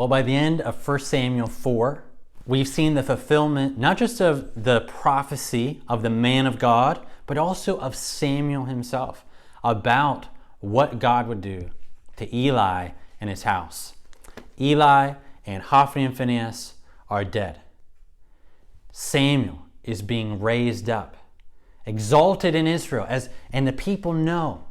Well, by the end of 1 Samuel 4, we've seen the fulfillment not just of the prophecy of the man of God, but also of Samuel himself about what God would do to Eli and his house. Eli and Hophni and Phinehas are dead. Samuel is being raised up, exalted in Israel, and the people know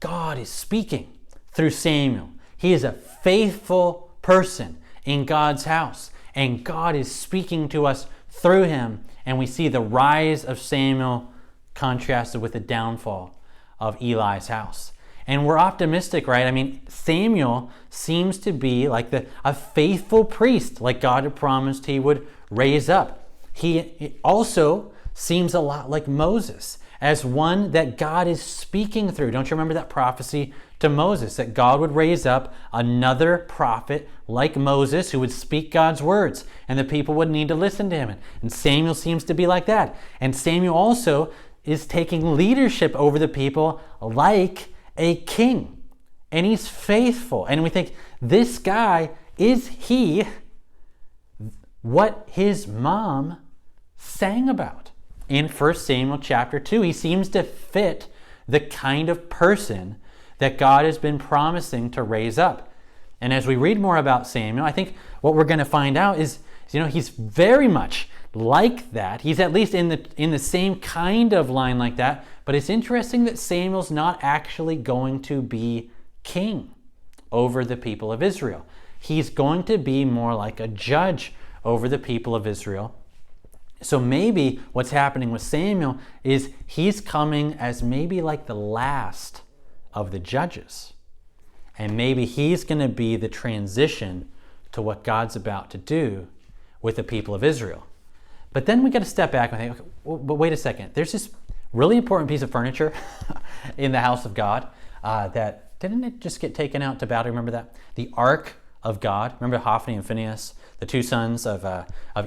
God is speaking through Samuel. He is a faithful person in God's house, and God is speaking to us through him, and we see the rise of Samuel contrasted with the downfall of Eli's house. And we're optimistic, right? I mean, Samuel seems to be like a faithful priest, like God had promised he would raise up. He also seems a lot like Moses, as one that God is speaking through. Don't you remember that prophecy to Moses, that God would raise up another prophet like Moses who would speak God's words, and the people would need to listen to him. And Samuel seems to be like that. And Samuel also is taking leadership over the people like a king. And he's faithful. And we think, this guy, is he what his mom sang about? In 1 Samuel chapter 2, he seems to fit the kind of person that God has been promising to raise up. And as we read more about Samuel, I think what we're going to find out is, he's very much like that. He's at least in the same kind of line like that. But it's interesting that Samuel's not actually going to be king over the people of Israel. He's going to be more like a judge over the people of Israel. So maybe what's happening with Samuel is he's coming as maybe like the last of the judges. And maybe he's going to be the transition to what God's about to do with the people of Israel. But then we got to step back and think, okay, but wait a second. There's this really important piece of furniture in the house of God that, didn't it just get taken out to battle? Remember that? The Ark of God. Remember Hophni and Phinehas, the two sons of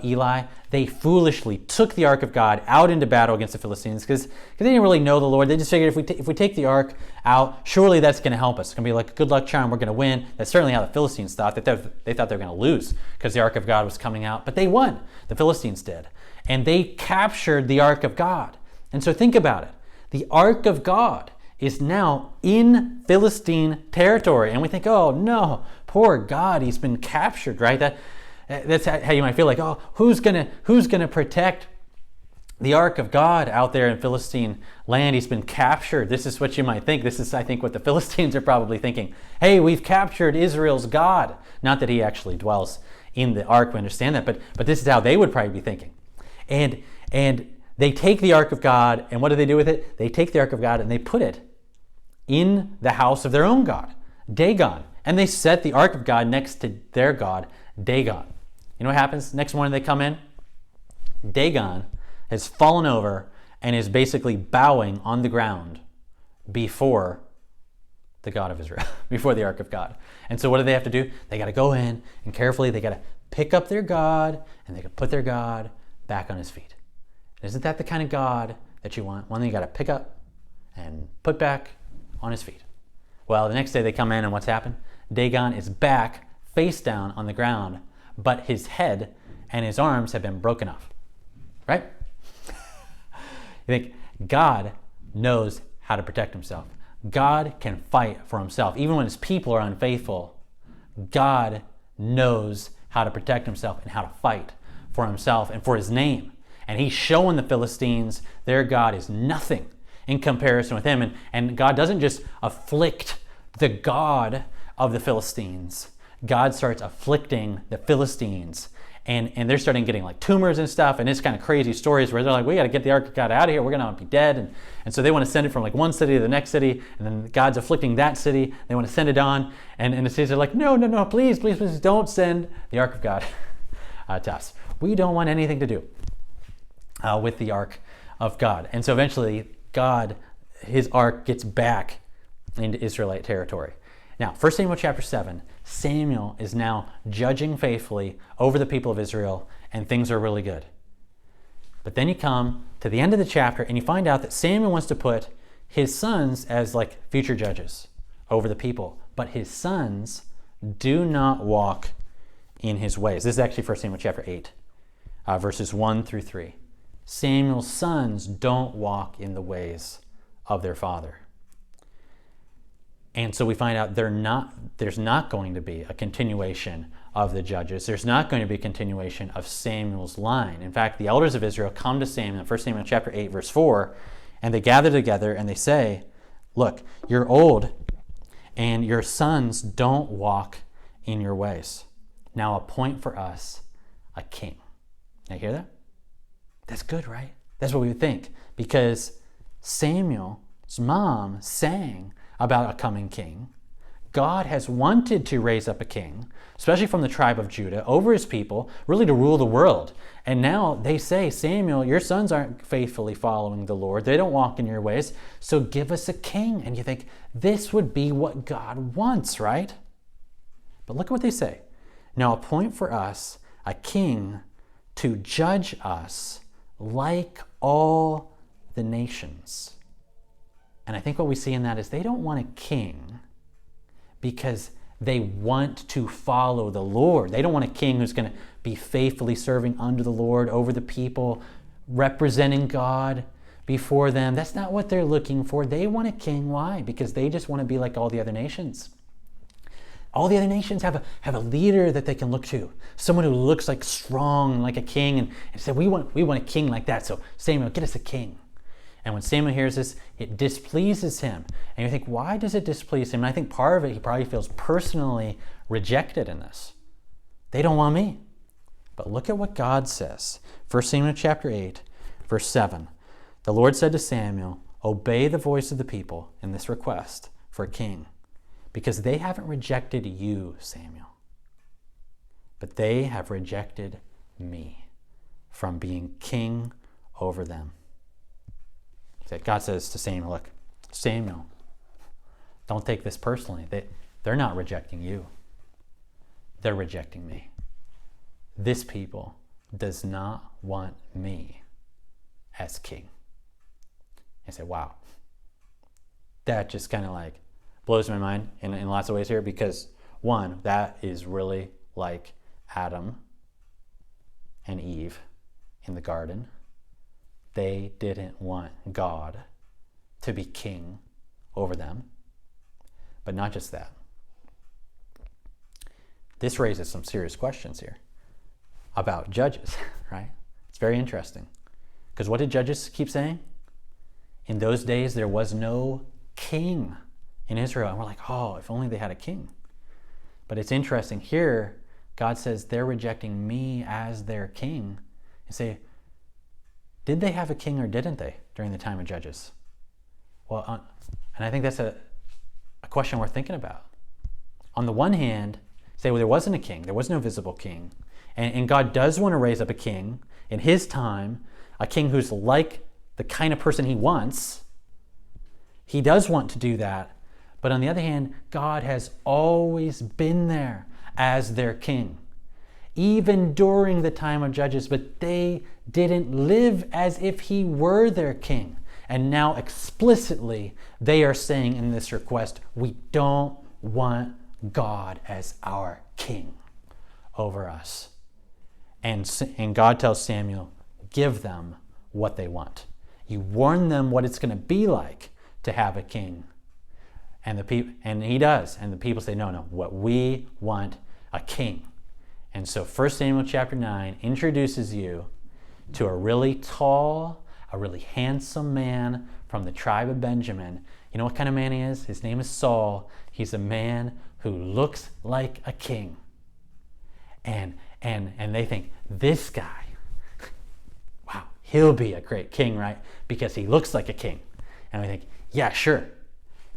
Eli? They foolishly took the Ark of God out into battle against the Philistines because they didn't really know the Lord. They just figured if we take the Ark out, surely that's going to help us. It's going to be like a good luck charm. We're going to win. That's certainly how the Philistines thought. They thought they were going to lose because the Ark of God was coming out. But they won. The Philistines did. And they captured the Ark of God. And so think about it. The Ark of God is now in Philistine territory. And we think, oh no, poor God, he's been captured, right? That's how you might feel like, oh, who's gonna protect the Ark of God out there in Philistine land? He's been captured. This is what you might think. This is, I think, what the Philistines are probably thinking. Hey, we've captured Israel's God. Not that he actually dwells in the Ark, we understand that, but this is how they would probably be thinking. And they take the Ark of God, and what do they do with it? They take the Ark of God and they put it in the house of their own god, Dagon. And they set the Ark of God next to their god, Dagon. You know what happens? Next morning they come in. Dagon has fallen over and is basically bowing on the ground before the God of Israel, before the Ark of God. And so what do they have to do? They got to go in and carefully, they got to pick up their God and they got to put their God back on his feet. Isn't that the kind of God that you want? One that you got to pick up and put back on his feet. Well, the next day they come in and what's happened? Dagon is back face down on the ground, but his head and his arms have been broken off. Right? You think God knows how to protect himself. God can fight for himself. Even when his people are unfaithful, God knows how to protect himself and how to fight for himself and for his name. And he's showing the Philistines their God is nothing in comparison with him. And God doesn't just afflict the God of the Philistines. God starts afflicting the Philistines. And they're starting getting like tumors and stuff. And it's kind of crazy stories where they're like, we got to get the Ark of God out of here. We're going to be dead. And so they want to send it from like one city to the next city. And then God's afflicting that city. They want to send it on. And the cities are like, no, please don't send the Ark of God to us. We don't want anything to do with the Ark of God. And so eventually God, his Ark gets back into Israelite territory. Now, 1 Samuel chapter 7, Samuel is now judging faithfully over the people of Israel, and things are really good. But then you come to the end of the chapter, and you find out that Samuel wants to put his sons as like future judges over the people. But his sons do not walk in his ways. This is actually 1 Samuel chapter 8, verses 1 through 3. Samuel's sons don't walk in the ways of their father. And so we find out there's not going to be a continuation of the judges. There's not going to be a continuation of Samuel's line. In fact, the elders of Israel come to Samuel in 1 Samuel chapter 8, verse 4, and they gather together and they say, look, you're old and your sons don't walk in your ways. Now appoint for us a king. Now you hear that? That's good, right? That's what we would think. Because Samuel's mom sang about a coming king. God has wanted to raise up a king, especially from the tribe of Judah, over his people, really to rule the world. And now they say, Samuel, your sons aren't faithfully following the Lord. They don't walk in your ways. So give us a king. And you think, this would be what God wants, right? But look at what they say. Now appoint for us a king to judge us like all the nations. And I think what we see in that is they don't want a king because they want to follow the Lord. They don't want a king who's going to be faithfully serving under the Lord, over the people, representing God before them. That's not what they're looking for. They want a king. Why? Because they just want to be like all the other nations. All the other nations have a leader that they can look to, someone who looks like strong, like a king, and say, we want a king like that. So Samuel, get us a king. And when Samuel hears this, it displeases him. And you think, why does it displease him? And I think part of it, he probably feels personally rejected in this. They don't want me. But look at what God says. 1 Samuel chapter 8, verse 7. The Lord said to Samuel, obey the voice of the people in this request for a king, because they haven't rejected you, Samuel, but they have rejected me from being king over them. God says to Samuel, look, Samuel, don't take this personally. They're not rejecting you. They're rejecting me. This people does not want me as king. I say, wow. That just kind of like blows my mind in lots of ways here, because one, that is really like Adam and Eve in the garden. They didn't want God to be king over them. But not just that. This raises some serious questions here about judges, right? It's very interesting. Because what did Judges keep saying? In those days, there was no king in Israel. And we're like, oh, if only they had a king. But it's interesting. Here, God says they're rejecting me as their king. You say, did they have a king or didn't they during the time of Judges? Well, and I think that's a question worth thinking about. On the one hand, say, well, there wasn't a king. There was no visible king. And God does want to raise up a king in his time, a king who's like the kind of person he wants. He does want to do that. But on the other hand, God has always been there as their king, even during the time of Judges, but they didn't live as if he were their king. And now explicitly, they are saying in this request, we don't want God as our king over us. And God tells Samuel, give them what they want. You warn them what it's going to be like to have a king. And he does. And the people say, no, what we want, a king. And so 1 Samuel chapter 9 introduces you to a really tall, a really handsome man from the tribe of Benjamin. You know what kind of man he is? His name is Saul. He's a man who looks like a king. And they think, this guy, wow, he'll be a great king, right? Because he looks like a king. And we think, yeah, sure.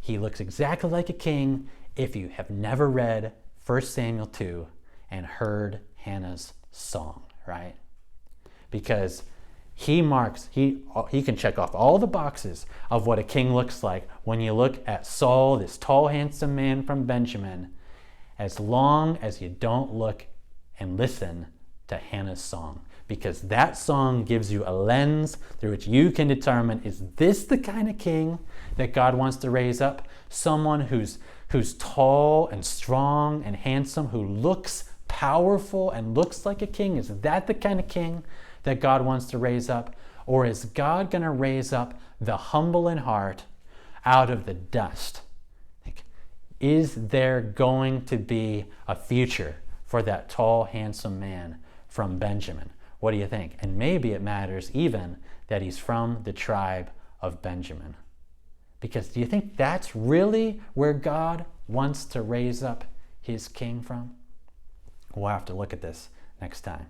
He looks exactly like a king if you have never read 1 Samuel 2 and heard Hannah's song, right? Because he can check off all the boxes of what a king looks like when you look at Saul, this tall, handsome man from Benjamin, as long as you don't look and listen to Hannah's song. Because that song gives you a lens through which you can determine, is this the kind of king that God wants to raise up? Someone who's tall and strong and handsome, who looks powerful and looks like a king? Is that the kind of king that God wants to raise up? Or is God going to raise up the humble in heart out of the dust? Is there going to be a future for that tall, handsome man from Benjamin? What do you think? And maybe it matters even that he's from the tribe of Benjamin. Because do you think that's really where God wants to raise up his king from? We'll have to look at this next time.